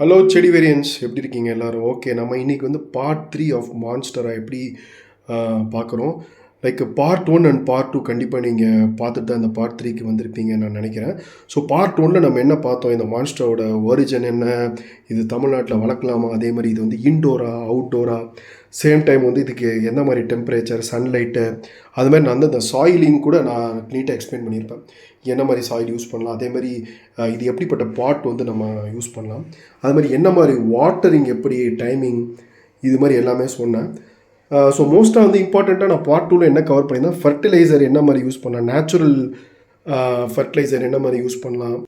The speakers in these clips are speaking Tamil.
ஹலோ செடி வேரியன்ஸ், எப்படி இருக்கீங்க எல்லோரும்? ஓகே, நம்ம இன்றைக்கி வந்து பார்ட் 3 ஆஃப் மான்ஸ்டரை எப்படி பார்க்குறோம். லைக் பார்ட் 1 அண்ட் பார்ட் 2 கண்டிப்பாக நீங்கள் பார்த்துட்டு தான் இந்த பார்ட் 3க்கு வந்திருப்பீங்கன்னு நான் நினைக்கிறேன். ஸோ பார்ட் 1ல் நம்ம என்ன பார்த்தோம், இந்த மான்ஸ்டரோட ஒரிஜின் என்ன, இது தமிழ்நாட்டில் வளர்க்கலாமா, அதே மாதிரி இது வந்து இன்டோரா அவுட்டோரா, சேம் டைம் வந்து இதுக்கு எந்த மாதிரி டெம்பரேச்சர், சன்லைட்டு, அது மாதிரி நான் வந்து இந்த சாயிலிங் கூட நான் நீட்டாக எக்ஸ்பிளைன் பண்ணியிருப்பேன். என்ன மாதிரி சாயில் யூஸ் பண்ணலாம், அதே மாதிரி இது எப்படிப்பட்ட பாட் வந்து நம்ம யூஸ் பண்ணலாம், அது மாதிரி என்ன மாதிரி வாட்டரிங், எப்படி டைமிங், இது மாதிரி எல்லாமே சொன்னேன். ஸோ மோஸ்ட்டாக வந்து இம்பார்ட்டண்ட்டாக நான் பார்ட் 2வில் என்ன கவர் பண்ணியிருந்தேன், ஃபர்டிலைசர் என்ன மாதிரி யூஸ் பண்ணலாம், நேச்சுரல் ஃபர்டிலைசர் என்ன மாதிரி யூஸ் பண்ணலாம்,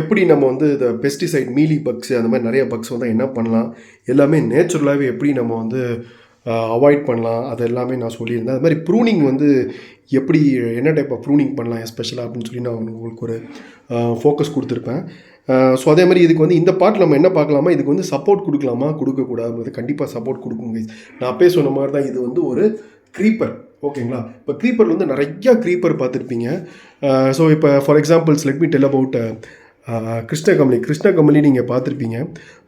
எப்படி நம்ம வந்து இந்த பெஸ்டிசைட், மீலி பக்ஸு, அந்த மாதிரி நிறைய பக்ஸ் வந்து என்ன பண்ணலாம், எல்லாமே நேச்சுரலாகவே எப்படி நம்ம வந்து அவாய்ட் பண்ணலாம், அது எல்லாமே நான் சொல்லியிருந்தேன். அது மாதிரி ப்ரூனிங் வந்து எப்படி, என்ன டைப் ஆஃப் ப்ரூனிங் பண்ணலாம் எஸ்பெஷலாக அப்படின்னு சொல்லி நான் உங்களுக்கு ஒரு ஃபோக்கஸ் கொடுத்துருப்பேன். ஸோ அதே மாதிரி இதுக்கு வந்து இந்த பார்ட் நம்ம என்ன பார்க்கலாமா, இதுக்கு வந்து சப்போர்ட் கொடுக்கலாமா கொடுக்கக்கூடாது, கண்டிப்பாக சப்போர்ட் கொடுக்குங்க. நான் அப்பயே சொன்ன மாதிரி தான் இது வந்து ஒரு க்ரீப்பர், ஓகேங்களா? இப்போ க்ரீப்பர் வந்து நிறையா க்ரீப்பர் பார்த்துருப்பீங்க. ஸோ இப்போ for examples let me tell about கிருஷ்ணகமலி நீங்கள் பார்த்துருப்பீங்க.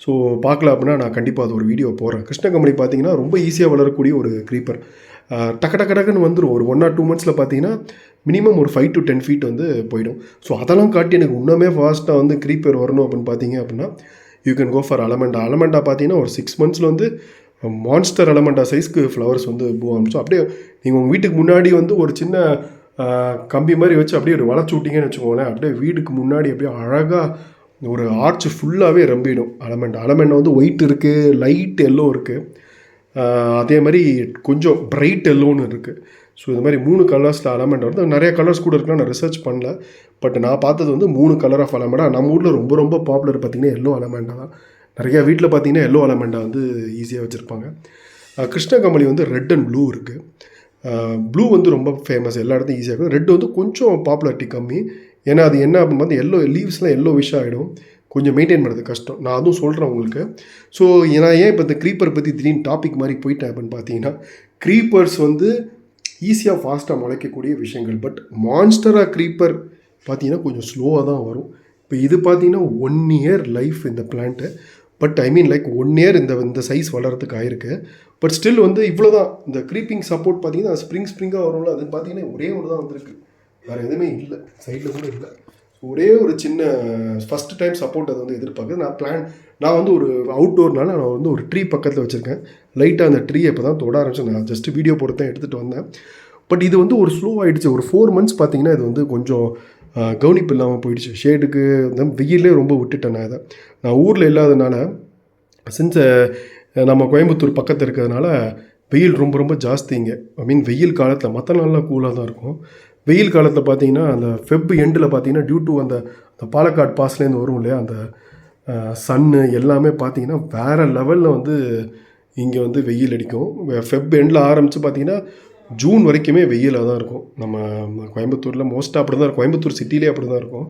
ஸோ பார்க்கல அப்படின்னா நான் கண்டிப்பாக அது ஒரு வீடியோ போடுறேன். கிருஷ்ணகமலி பார்த்தீங்கன்னா ரொம்ப ஈஸியாக வளரக்கூடிய ஒரு க்ரீப்பர். டக்குன்னு வந்துடும். ஒரு 1 or 2 months பார்த்தீங்கன்னா மினிமம் ஒரு 5 to 10 feet வந்து போயிடும். ஸோ அதெல்லாம் காட்டி எனக்கு இன்னுமே ஃபாஸ்ட்டாக வந்து க்ரீப்பர் வரணும் அப்படின்னு பார்த்தீங்க அப்படின்னா யூ கேன் கோ ஃபார் அலமெண்டா பார்த்தீங்கன்னா ஒரு 6 months வந்து மான்ஸ்டர் அலமெண்டா சைஸ்க்கு ஃப்ளவர்ஸ் வந்து பூ ஆரம்பிச்சோம். அப்படியே நீங்கள் உங்கள் வீட்டுக்கு முன்னாடி வந்து ஒரு சின்ன கம்பி மாதிரி வச்சு அப்படியே ஒரு வளைச்சி விட்டிங்கன்னு வச்சுக்கோங்களேன், அப்படியே வீட்டுக்கு முன்னாடி அப்படியே அழகாக ஒரு ஆர்ச் ஃபுல்லாகவே ரம்பிடும். அலமெண்டா வந்து ஒயிட் இருக்குது, லைட் எல்லோ இருக்குது, அதே மாதிரி கொஞ்சம் பிரைட் எல்லோன்னு இருக்குது. ஸோ இது மாதிரி 3 கலர்ஸில் அலமெண்டா வருது. நிறைய கலர்ஸ் கூட இருக்கலாம், நான் ரிசர்ச் பண்ணல. பட் நான் பார்த்தது வந்து 3 கலர் ஆஃப் அலமெண்டா. நம்ம ஊரில் ரொம்ப ரொம்ப பாப்புலர் பார்த்திங்கன்னா எல்லோ அலமெண்டா தான். நிறையா வீட்டில் பார்த்திங்கன்னா எல்லோ அலமெண்டா வந்து ஈஸியாக வச்சுருப்பாங்க. கிருஷ்ணகமலி வந்து ரெட் அண்ட் ப்ளூ இருக்குது. ப்ளூ வந்து ரொம்ப ஃபேமஸ், எல்லா இடத்தையும் ஈஸியாக இருக்கும். ரெட் வந்து கொஞ்சம் பாப்புலாரிட்டி கம்மி. ஏன்னா அது என்ன அப்படின்னு பார்த்து எல்லோ லீவ்ஸ்லாம் எல்லோ விஷ் ஆகிடும், கொஞ்சம் மெயின்டைன் பண்ணுறது கஷ்டம். நான் அதுவும் சொல்கிறேன் உங்களுக்கு. ஸோ நான் ஏன் இப்போ இந்த க்ரீப்பர் பற்றி திடீர்னு டாபிக் மாதிரி போயிட்டேன் அப்படின்னு பார்த்தீங்கன்னா, க்ரீப்பர்ஸ் வந்து ஈஸியாக ஃபாஸ்ட்டாக முளைக்கக்கூடிய விஷயங்கள். பட் மான்ஸ்டராக க்ரீப்பர் பார்த்தீங்கன்னா கொஞ்சம் ஸ்லோவாக தான் வரும். இப்போ இது பார்த்தீங்கன்னா 1 year லைஃப் இந்த plant. But I mean like 1 year இந்த சைஸ் வளர்கிறதுக்கு ஆயிருக்கு. பட் ஸ்டில் வந்து இவ்வளோ தான். இந்த க்ரீப்பிங் சப்போர்ட் பார்த்தீங்கன்னா ஸ்ப்ரிங்காக வரும்ல, அது பார்த்தீங்கன்னா ஒரே ஒன்று தான் வந்திருக்கு, வேறு எதுவுமே இல்லை, சைடில் கூட இல்லை. ஒரே ஒரு சின்ன ஃபஸ்ட்டு டைம் சப்போர்ட் அது வந்து எதிர்பார்க்குது. நான் வந்து ஒரு அவுட்டோர்னால நான் வந்து ஒரு ட்ரீ பக்கத்தில் வச்சுருக்கேன். லைட்டாக அந்த ட்ரீ இப்போ தான் தொட ஆரம்பிச்சேன். நான் ஜஸ்ட்டு வீடியோ போட்டு தான் எடுத்துகிட்டு வந்தேன். பட் இது வந்து ஒரு ஸ்லோ ஆகிடுச்சு. ஒரு 4 months பார்த்தீங்கன்னா இது வந்து கொஞ்சம் கவனிப்பு இல்லாமல் போயிடுச்சு. ஷேடுக்கு வெயிலே ரொம்ப விட்டுட்டேன். நான் ஊரில் இல்லாதனால, சின்ஸ் நம்ம கோயம்புத்தூர் பக்கத்தில் இருக்கிறதுனால வெயில் ரொம்ப ரொம்ப ஜாஸ்தி இங்கே. ஐ மீன் வெயில் காலத்தில், மற்ற நாளெலாம் கூலாக தான் இருக்கும். வெயில் காலத்தில் பார்த்தீங்கன்னா அந்த ஃபெப் எண்டில் பார்த்தீங்கன்னா டியூ டு அந்த பாலக்காடு பாஸ்லேருந்து வரும் இல்லையா, அந்த சன்னு எல்லாமே பார்த்தீங்கன்னா வேறு லெவலில் வந்து இங்கே வந்து வெயில் அடிக்கும். ஃபெப் எண்டில் ஆரம்பித்து பார்த்தீங்கன்னா ஜூன் வரைக்குமே வெயிலாக தான் இருக்கும். நம்ம கோயம்புத்தூரில் மோஸ்ட்டாக அப்படி தான் இருக்கும், கோயம்புத்தூர் சிட்டிலே அப்படி தான் இருக்கும்.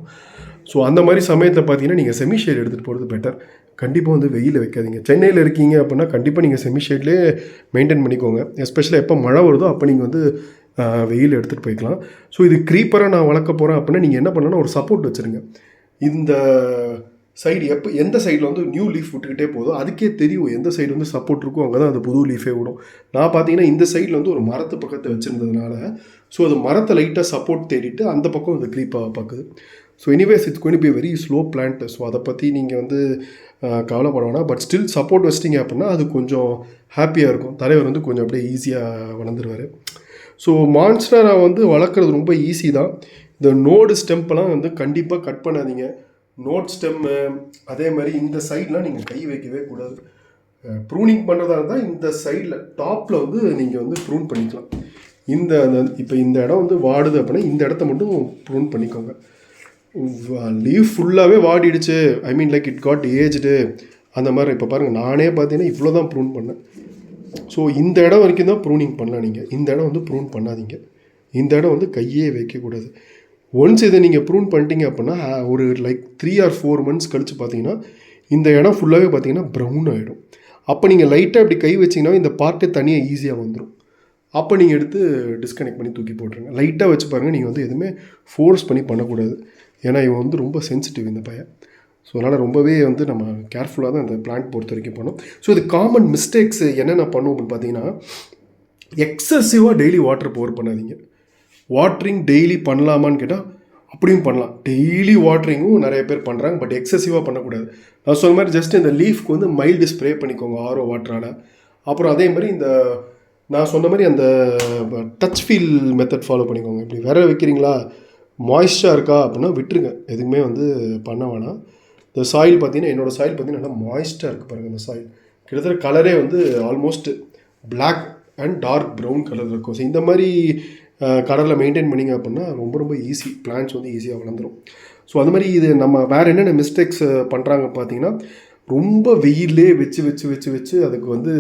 ஸோ அந்த மாதிரி சமயத்தை பார்த்தீங்கன்னா நீங்கள் செமி ஷேட் எடுத்துகிட்டு போகிறது பெட்டர். கண்டிப்பாக வந்து வெயில் வைக்காதீங்க. சென்னையில் இருக்கீங்க அப்படின்னா கண்டிப்பாக நீங்கள் செமி ஷேட்லேயே மெயின்டைன் பண்ணிக்கோங்க. எஸ்பெஷலாக எப்போ மழை வருதோ அப்போ நீங்கள் வந்து வெயில் எடுத்துகிட்டு போய்க்கலாம். ஸோ இது க்ரீப்பராக நான் வளர்க்க போகிறேன் அப்படின்னா நீங்கள் என்ன பண்ணணும்னா ஒரு சப்போர்ட் வச்சுருங்க. இந்த சைடு எந்த சைடில் வந்து நியூ லீஃப் விட்டுக்கிட்டே போதும், அதுக்கே தெரியும் எந்த சைடு வந்து சப்போர்ட் இருக்கும், அங்கே தான் அந்த புது லீஃபே விடும். நான் பார்த்தீங்கன்னா இந்த சைடில் வந்து ஒரு மரத்து பக்கத்தை வச்சுருந்ததுனால ஸோ அது மரத்தை லைட்டாக சப்போர்ட் தேடிட்டு அந்த பக்கம் அந்த க்ரீப்பாக பார்க்குது. So anyways it's going to be very slow plant. So அதை பற்றி நீங்கள் வந்து கவலைப்பட வேணாம். பட் ஸ்டில் சப்போர்ட் வச்சிட்டிங்க அப்படின்னா அது கொஞ்சம் ஹாப்பியாக இருக்கும். தலைவர் வந்து கொஞ்சம் அப்படியே ஈஸியாக வளர்ந்துருவார். ஸோ மான்ஸ்டரை வந்து வளர்க்குறது ரொம்ப ஈஸி தான். இந்த நோடு ஸ்டெம்பெல்லாம் வந்து கண்டிப்பாக கட் பண்ணாதீங்க. நோட் ஸ்டெம்மு, அதே மாதிரி இந்த சைட்லாம் நீங்கள் கை வைக்கவே கூடாது. ப்ரூனிங் பண்ணுறதா இருந்தால் இந்த சைடில் டாப்பில் வந்து நீங்கள் வந்து ப்ரூன் பண்ணிக்கலாம். இப்போ இந்த இடம் வந்து வாடுது அப்படின்னா இந்த இடத்த மட்டும் ப்ரூன் பண்ணிக்கோங்க. லீவ் ஃபுல்லாகவே வாடிடுச்சு, I mean like it got aged அந்த மாதிரி. இப்போ பாருங்கள், நானே பார்த்தீங்கன்னா இவ்வளோ தான் ப்ரூன் பண்ணேன். ஸோ இந்த இடம் வரைக்கும் தான் ப்ரூனிங் பண்ணலாம். நீங்கள் இந்த இடம் வந்து ப்ரூன் பண்ணாதீங்க. இந்த இடம் வந்து கையே வைக்கக்கூடாது. ஒன்ஸ் இதை நீங்கள் ப்ரூன் பண்ணிட்டீங்க அப்படின்னா ஒரு லைக் 3 or 4 months கழித்து பார்த்தீங்கன்னா இந்த இடம் ஃபுல்லாகவே பார்த்தீங்கன்னா ப்ரௌன் ஆகிடும். அப்போ நீங்கள் லைட்டாக இப்படி கை வச்சிங்கன்னா இந்த பார்ட்டே தனியாக ஈஸியாக வந்துடும். அப்போ நீங்கள் எடுத்து டிஸ்கனெக்ட் பண்ணி தூக்கி போட்டுருங்க. லைட்டாக வச்சு பாருங்கள். நீங்கள் வந்து எதுவுமே ஃபோர்ஸ் பண்ணி பண்ணக்கூடாது. ஏன்னா இவன் வந்து ரொம்ப சென்சிட்டிவ் இந்த பையன். ஸோ அதனால் ரொம்பவே வந்து நம்ம கேர்ஃபுல்லாக தான் இந்த பிளான்ட் பொறுத்த வரைக்கும் பண்ணணும். ஸோ இது காமன் மிஸ்டேக்ஸ் என்னென்ன பண்ணுவோம் அப்படின்னு பார்த்தீங்கன்னா, எக்ஸசிவாக டெய்லி வாட்டர் போர் பண்ணாதீங்க. வாட்டரிங் டெய்லி பண்ணலாமான்னு கேட்டால் அப்படியும் பண்ணலாம். டெய்லி வாட்டரிங்கும் நிறைய பேர் பண்ணுறாங்க, பட் எக்ஸசிவாக பண்ணக்கூடாது. நான் சொன்ன மாதிரி ஜஸ்ட் இந்த லீஃப்க்கு வந்து மைல்டு ஸ்ப்ரே பண்ணிக்கோங்க ஆரோ வாட்டரால். அப்புறம் அதே மாதிரி இந்த நான் சொன்ன மாதிரி அந்த டச் ஃபீல் மெத்தட் ஃபாலோ பண்ணிக்கோங்க. இப்படி விர வைக்கிறீங்களா, மாய்ஸ்டாக இருக்கா அப்படின்னா விட்டுருங்க, எதுவுமே வந்து பண்ண வேணாம். இந்த சாயில் பார்த்தீங்கன்னா, என்னோடய சாயில் பார்த்தீங்கன்னா நல்லா மாய்ஸ்டாக இருக்குது பாருங்கள். இந்த சாயில் கிட்டத்தட்ட கலரே வந்து almost black and dark brown colour இருக்கும். ஸோ இந்த மாதிரி கடலில் மெயின்டைன் பண்ணிங்க அப்படின்னா ரொம்ப ரொம்ப ஈஸி, பிளான்ட்ஸ் வந்து ஈஸியாக வளர்ந்துடும். ஸோ அந்த மாதிரி இது நம்ம வேறு என்னென்ன மிஸ்டேக்ஸ் பண்ணுறாங்க பார்த்தீங்கன்னா, ரொம்ப வெயிலே வச்சு வச்சு வச்சு வச்சு அதுக்கு வந்து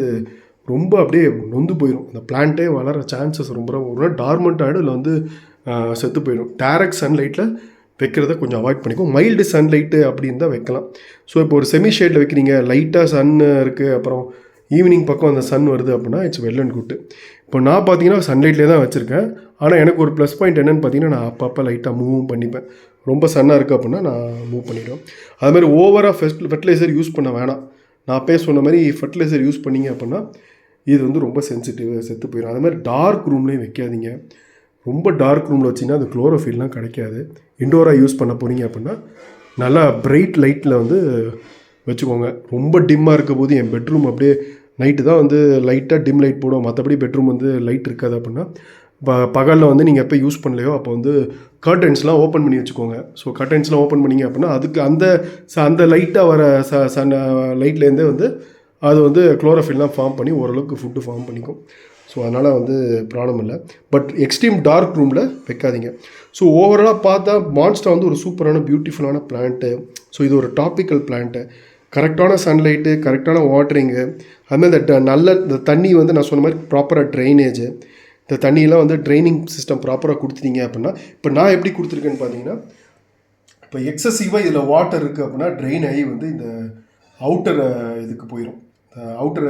ரொம்ப அப்படியே நொந்து போயிடும். அந்த பிளான்ட்டே வளர சான்சஸ் ரொம்ப ரொம்ப டார்மெண்ட் ஆகிடும், இல்லை வந்து செத்து போயிடும். டைரக்ட் சன்லைட்டில் வைக்கிறத கொஞ்சம் அவாய்ட் பண்ணிக்கும். மைல்டு சன்லைட்டு அப்படின்னு தான் வைக்கலாம். ஸோ இப்போ ஒரு செமி ஷேடில் வைக்கிறீங்க, லைட்டாக சன் இருக்குது, அப்புறம் ஈவினிங் பக்கம் அந்த சன் வருது அப்படின்னா இட்ஸ் வெல் அண்ட் குட்டு. இப்போ நான் பார்த்தீங்கன்னா சன்லைட்லேயே தான் வச்சுருக்கேன். ஆனால் எனக்கு ஒரு ப்ளஸ் பாயிண்ட் என்னென்னு பார்த்தீங்கன்னா, நான் அப்பப்போ லைட்டாக மூவும் பண்ணிப்பேன். ரொம்ப சன்னாக இருக்குது அப்படின்னா நான் மூவ் பண்ணிவிடுவேன். அதுமாதிரி ஓவராக ஃபெர்டிலைசர் யூஸ் பண்ண வேணாம். நான் அப்பயே சொன்ன மாதிரி ஃபெர்டிலைசர் யூஸ் பண்ணிங்க அப்படின்னா இது வந்து ரொம்ப சென்சிட்டிவ், செத்து போயிடும். அது மாதிரி டார்க் ரூம்லேயும் வைக்காதீங்க. ரொம்ப டார்க் ரூமில் வச்சிங்கன்னா அது குளோரோஃபில்லாம் கிடைக்காது. இண்டோராக யூஸ் பண்ண போகிறீங்க அப்படின்னா நல்லா பிரைட் லைட்டில் வந்து வச்சுக்கோங்க. ரொம்ப டிம்மாக இருக்க போது என் பெட்ரூம் அப்படியே நைட்டு தான் வந்து லைட்டாக டிம் லைட் போடும், மற்றபடி பெட்ரூம் வந்து லைட் இருக்காது அப்படின்னா பகலில் வந்து நீங்கள் எப்போ யூஸ் பண்ணலையோ அப்போ வந்து கர்டன்ஸ்லாம் ஓப்பன் பண்ணி வச்சுக்கோங்க. ஸோ கர்டன்ஸ்லாம் ஓப்பன் பண்ணிங்க அப்படின்னா அதுக்கு அந்த லைட்டாக வர சன் லைட்லேருந்தே வந்து அது வந்து குளோரோஃபில்லாம் ஃபார்ம் பண்ணி ஓரளவுக்கு ஃபுட்டு ஃபார்ம் பண்ணிக்கும். ஸோ அதனால் வந்து ப்ராப்ளம் இல்லை. பட் எக்ஸ்ட்ரீம் டார்க் ரூமில் வைக்காதீங்க. ஸோ ஓவராலாக பார்த்தா மான்ஸ்டா வந்து ஒரு சூப்பரான பியூட்டிஃபுல்லான பிளான்ட்டு. ஸோ இது ஒரு டாப்பிக்கல் பிளான்ட்டு. கரெக்டான சன்லைட்டு, கரெக்டான வாட்டரிங்கு, அதுமாதிரி இந்த தண்ணி வந்து நான் சொன்ன மாதிரி ப்ராப்பராக ட்ரைனேஜு, இந்த தண்ணியெல்லாம் வந்து ட்ரைனிங் சிஸ்டம் ப்ராப்பராக கொடுத்துட்டீங்க அப்படின்னா, இப்போ நான் எப்படி கொடுத்துருக்கேன்னு பார்த்தீங்கன்னா, இப்போ எக்ஸசிவாக இதில் வாட்டர் இருக்குது அப்படின்னா ட்ரெயின் ஆகி வந்து இந்த அவுட்டர் இதுக்கு போயிடும். அவுட்டர்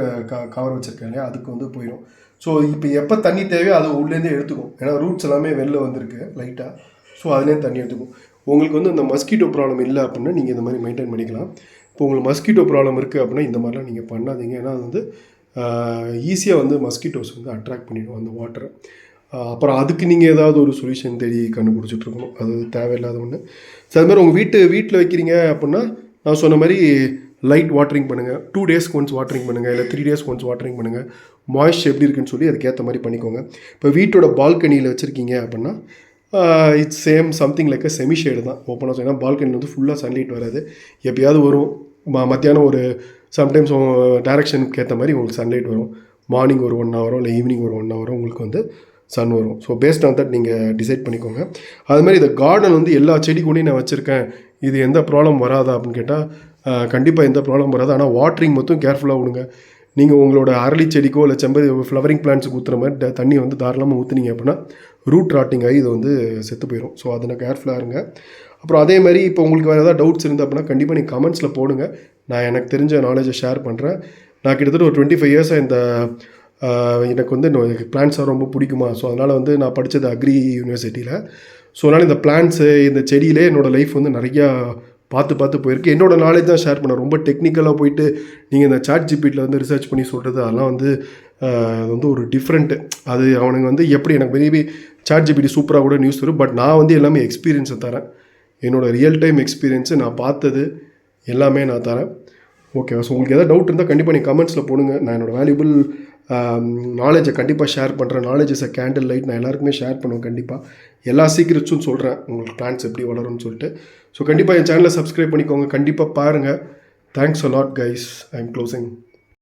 கவர் வச்சுருக்கேன் இல்லையா, அதுக்கு வந்து போயிடும். ஸோ இப்போ எப்போ தண்ணி தேவையோ அது உள்ளேருந்தே எடுத்துக்கும். ஏன்னா ரூட்ஸ் எல்லாமே வெளில வந்திருக்கு லைட்டாக. ஸோ அதுலேருந்து தண்ணி எடுத்துக்கும். உங்களுக்கு வந்து இந்த மஸ்கிட்டோ ப்ராப்ளம் இல்லை அப்படின்னா நீங்கள் இந்த மாதிரி மெயின்டைன் பண்ணிக்கலாம். இப்போ உங்களுக்கு மஸ்கிட்டோ ப்ராப்ளம் இருக்குது அப்படின்னா இந்த மாதிரிலாம் நீங்கள் பண்ணாதீங்க. ஏன்னா அது வந்து ஈஸியாக வந்து மஸ்கிட்டோஸ் வந்து அட்ராக்ட் பண்ணிவிடும் அந்த வாட்டரை. அப்புறம் அதுக்கு நீங்கள் ஏதாவது ஒரு சொல்யூஷன் தேடி கண்டுபிடிச்சிட்ருக்கணும், அது தேவையில்லாத ஒன்று. ஸோ அது மாதிரி உங்கள் வீட்டில் வைக்கிறீங்க அப்படின்னா நான் சொன்ன மாதிரி லைட் வாட்டரிங் பண்ணுங்கள். 2 டேஸ்க்கு ஒன்ஸ் வாட்டரிங் பண்ணுங்கள், இல்லை 3 டேஸ்க்கு ஒன்ஸ் வாட்டரிங் பண்ணுங்கள். மாய்ஸ்சர் எப்படி இருக்குன்னு சொல்லி அதுக்கேற்ற மாதிரி பண்ணிக்கோங்க. இப்போ வீட்டோட பால்கனியில் வச்சுருக்கீங்க அப்படின்னா it's something like a semi shade தான் ஓப்பனாக சொன்னால். பால்கனியில் வந்து ஃபுல்லாக சன்லைட் வராது, எப்போயாவது வரும். மத்தியானம் ஒரு சம்டைம்ஸ் டைரக்ஷனுக்கு ஏற்ற மாதிரி உங்களுக்கு சன்லைட் வரும். மார்னிங் ஒரு 1 ஹவரோ இல்லை ஈவினிங் ஒரு 1 ஹவரோ உங்களுக்கு வந்து சன் வரும். ஸோ பேஸ்ட் ஆன் தட் நீங்கள் டிசைட் பண்ணிக்கோங்க. அது மாதிரி இந்த கார்டன் வந்து எல்லா செடி கூடயும் நான் வச்சுருக்கேன், இது எந்த ப்ராப்ளம் வராதா அப்படின்னு கேட்டால் கண்டிப்பாக எந்த ப்ராப்ளம் வராது. ஆனால் வாட்டரிங் மட்டும் கேர்ஃபுல்லாக விடுங்க. நீங்கள் உங்களோட அரளி செடிக்கோ இல்லை செம்பருத்தி ஃப்ளவரிங் பிளான்ட்ஸுக்கு ஊற்றுற மாதிரி தண்ணி வந்து தாராளமாக ஊற்றுனீங்க அப்படின்னா ரூட் ராட்டிங் ஆகி இது வந்து செத்து போயிடும். ஸோ அதில் கேர்ஃபுல்லாக இருங்க. அப்புறம் அதே மாதிரி இப்போ உங்களுக்கு வேறு ஏதாவது டவுட்ஸ் இருந்தால் அப்படின்னா கண்டிப்பாக நீங்கள் கமெண்ட்ஸில் போடுங்க. நான் எனக்கு தெரிஞ்ச நாலேஜை ஷேர் பண்ணுறேன். நான் கிட்டத்தட்ட ஒரு 25 இயர்ஸாக இந்த எனக்கு வந்து பிளான்ட்ஸாக ரொம்ப பிடிக்குமா. ஸோ அதனால் வந்து நான் படித்தது அக்ரி யூனிவர்சிட்டியில். ஸோ அதனால் இந்த பிளான்ட்ஸு இந்த செடியிலே என்னோடய லைஃப் வந்து நிறையா பார்த்து போயிருக்கு. என்னோடய நாலேஜ் தான் ஷேர் பண்ணேன். ரொம்ப டெக்னிக்கலாக போயிட்டு நீங்கள் இந்த ChatGPTல வந்து ரிசர்ச் பண்ணி சொல்கிறது அதெல்லாம் வந்து அது வந்து ஒரு டிஃப்ரெண்ட்டு. அது அவனுங்க வந்து எப்படி எனக்கு மேபி ChatGPT சூப்பராக கூட நியூஸ் வரும். பட் நான் வந்து எல்லாமே எக்ஸ்பீரியன்ஸை தரேன். என்னோடய ரியல் டைம் எக்ஸ்பீரியன்ஸு நான் பார்த்தது எல்லாமே நான் தரேன். ஓகேவா? ஸோ உங்களுக்கு எதாவது டவுட் இருந்தால் கண்டிப்பாக நீங்கள் கமெண்ட்ஸில் போடுங்க. நான் என்னோடய வேல்யூபிள் நாலேஜை கண்டிப்பாக ஷேர் பண்ணுறேன். Knowledge is a candle light. நான் எல்லாருக்குமே ஷேர் பண்ணுவேன். கண்டிப்பாக எல்லா சீக்ரெட்ஸும் சொல்கிறேன், உங்களுக்கு பிளான்ஸ் எப்படி வளரும்னு சொல்லிட்டு. ஸோ கண்டிப்பாக என் சேனலை சப்ஸ்கிரைப் பண்ணிக்கோங்க. கண்டிப்பாக பாருங்கள். Thanks a lot guys. I am closing.